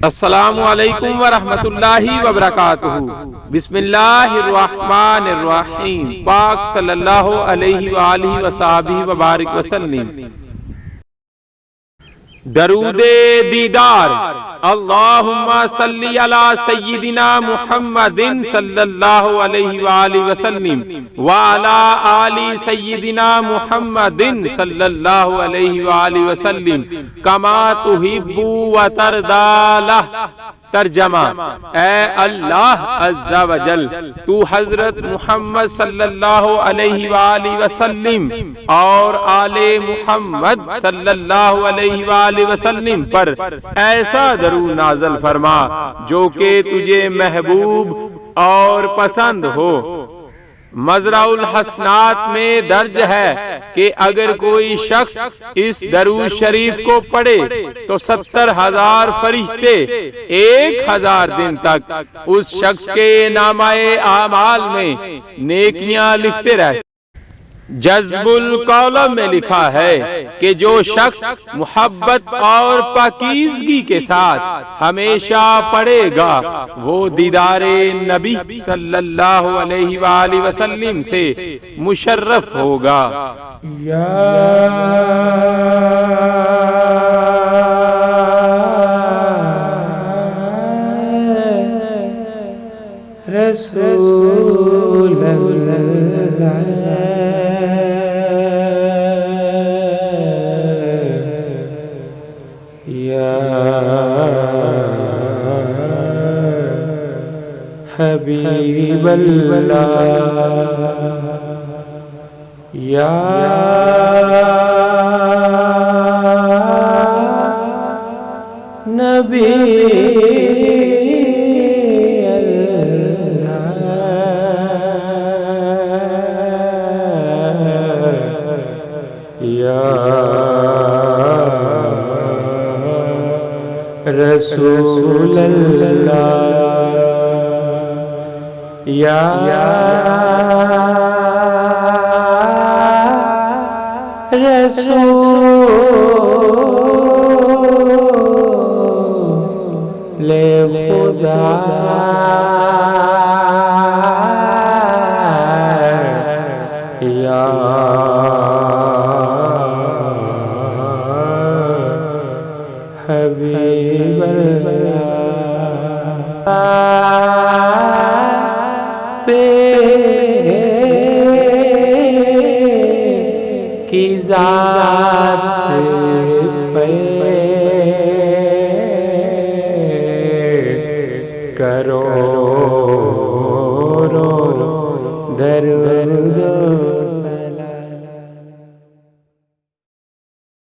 السلام علیکم ورحمۃ اللہ وبرکاتہ۔ بسم اللہ الرحمن الرحیم۔ پاک صلی اللہ علیہ وآلہ وصحبہ وبارک وسلم۔ درود دیدار۔ اللہم صلی علی سیدنا محمد صلی اللہ علیہ وآلہ وسلم وعلی آل سیدنا محمد صلی اللہ علیہ وآلہ وسلم کما تحب و ترضی۔ ترجمہ: اے اللہ عز و جل، تو حضرت محمد صلی اللہ علیہ وآلہ وسلم اور آل محمد صلی اللہ علیہ وآلہ وسلم پر ایسا درود نازل فرما جو کہ تجھے محبوب اور پسند ہو۔ مزرع الحسنات میں درج ہے کہ اگر کوئی شخص اس درود شریف کو پڑھے تو 70,000 فرشتے 1,000 دن تک اس شخص کے نامہ اعمال میں نیکیاں لکھتے رہتے۔ جذب القلم میں لکھا ہے کہ جو شخص محبت اور پاکیزگی کے ساتھ ہمیشہ پڑھے گا وہ دیدار نبی صلی اللہ علیہ وآلہ وسلم سے مشرف ہوگا۔ یا رسول اللہ، حبیب اللہ، یا نبی اللہ، یا رسول اللہ، یا رسول خدا، یا حبیب اللہ، کی ذات پہ کرو درود